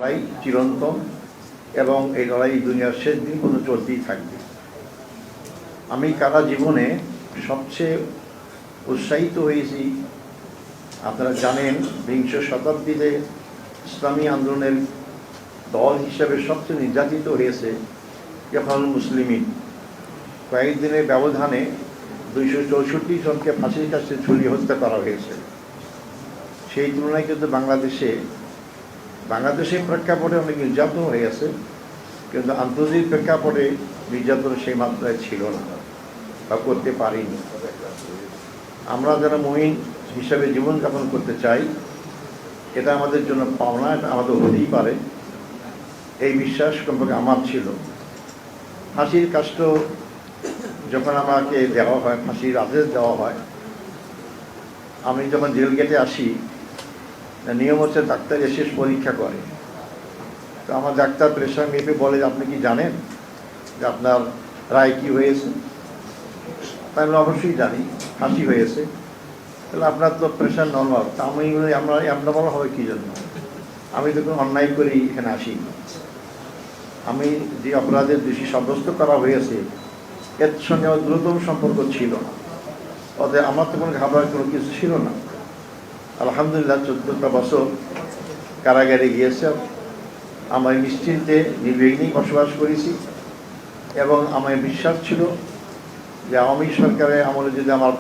লড়াই চিরন্তন এবং এই লড়াই দুনিয়ার শেষ দিন পর্যন্ত চলতেই থাকবে। আমি কারা জীবনে সবচেয়ে উৎসাহিত হয়েছি, আপনারা জানেন বিংশ শতাব্দীতে ইসলামী আন্দোলনের দল হিসেবে সবচেয়ে নির্যাতিত হয়েছে ইখওয়ানুল মুসলিমিন। কয়েকদিনের ব্যবধানে 264 জনকে ফাঁসির কাছে ঝুলিয়ে হত্যা করা হয়েছে। সেই তুলনায় কিন্তু বাংলাদেশের প্রেক্ষাপটে অনেক নির্যাতন হয়ে গেছে, কিন্তু আন্তর্জাতিক প্রেক্ষাপটে নির্যাতন সেই মাত্রায় ছিল না বা করতে পারিনি। আমরা যারা মুমিন হিসাবে জীবনযাপন করতে চাই, এটা আমাদের জন্য পাওনা, এটা আমাদের হতেই পারে, এই বিশ্বাস সম্পর্কে আমার ছিল। ফাঁসির কাষ্ট যখন আমাকে দেওয়া হয়, ফাঁসির আদেশ দেওয়া হয়, আমি যখন জেল গেটে আসি, নিয়ম হচ্ছে ডাক্তার এসে পরীক্ষা করে। তো আমার ডাক্তার প্রেশার মেপে বলে, আপনি কি জানেন যে আপনার রায় কী হয়েছে? তাই আমি অবশ্যই জানি, ফাঁসি হয়েছে। তাহলে আপনার তো প্রেশার নর্মাল। তা আমি আমরা বলা হবে কী জন্য? আমি তো কোনো অন্যায় করেই এখানে আসি। আমি যে অপরাধের দোষী সাব্যস্ত করা হয়েছে, এর সঙ্গে আমার দ্রুততম সম্পর্ক ছিল না। অতএব আমার তো কোনো ঘাবড়ার কোনো কিছু ছিল না। আলহামদুলিল্লাহ 14টা বছর কারাগারে গিয়েছে, আমার নিশ্চিন্তে নির্বিঘ্নেই বসবাস করেছি এবং আমার বিশ্বাস ছিল যে আওয়ামী সরকারের আমলে যদি আমার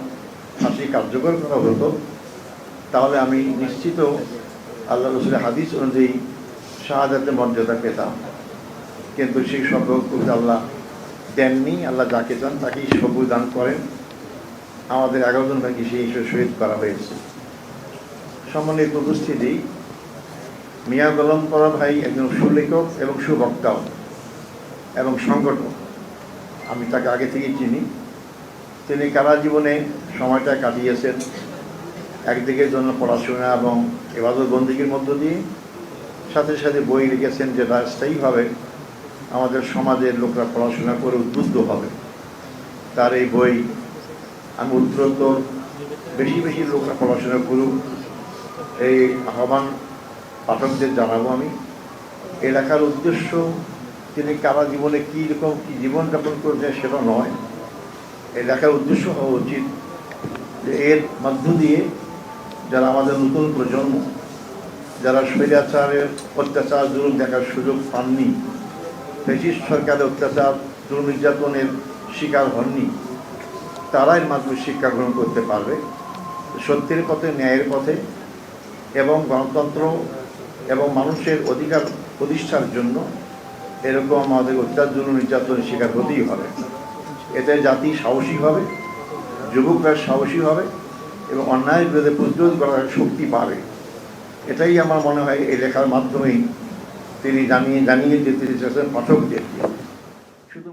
ফাঁসি কার্যকর করা হতো, তাহলে আমি নিশ্চিত আল্লাহ রসুলের হাদিস অনুযায়ী শাহাদাতের মর্যাদা পেতাম। কিন্তু সেই সৌভাগ্য আল্লাহ দেননি। আল্লাহ যাকে চান তাকেই সবুজ দান করেন। আমাদের 11 জন ভাইকে সেই হিসেবে শহীদ করা হয়েছে। সম্মানিত উপস্থিতি, মিয়া গোলাম পরা ভাই একজন সুলেখক এবং সুবক্তাও এবং সংগঠক। আমি তাকে আগে থেকেই চিনি। তিনি কারা জীবনে সময়টা কাটিয়েছেন একদিকের জন্য পড়াশোনা এবং ইবাদত বন্দেগীর মধ্য দিয়ে, সাথে সাথে বই লিখেছেন যেটা স্থায়ীভাবে আমাদের সমাজের লোকরা পড়াশোনা করে উদ্বুদ্ধ হবে। তার এই বই আমি উত্তরোত্তর বেশি বেশি লোকরা পড়াশোনা করুক, এই আহ্বান পাঠকদের জানাবো আমি। এই লেখার উদ্দেশ্য তিনি কারা জীবনে কী রকম কী জীবনযাপন করছেন সেটা নয়। এই লেখার উদ্দেশ্য হওয়া উচিত যে এর মধ্য দিয়ে যারা আমাদের নতুন প্রজন্ম, যারা স্বৈরাচারের অত্যাচার জুলুম দেখার সুযোগ পাননি, ব্রিটিশ সরকারের অত্যাচার জুলুম নির্যাতনের শিকার হননি, তারা এর মাধ্যমে শিক্ষা গ্রহণ করতে পারবে সত্যের পথে, ন্যায়ের পথে এবং গণতন্ত্র এবং মানুষের অধিকার প্রতিষ্ঠার জন্য এরকম আমাদের অত্যাচার জুলুম নির্যাতনের শিকার হতেই হবে। এতে জাতি সাহসী হবে, যুবকরা সাহসী হবে এবং অন্যায়ের বিরুদ্ধে প্রতিরোধ করার শক্তি পাবে। এটাই আমার মনে হয় এই লেখার মাধ্যমেই তিনি জানিয়ে যেতে চেয়েছেন পাঠকদেরকে। শুধু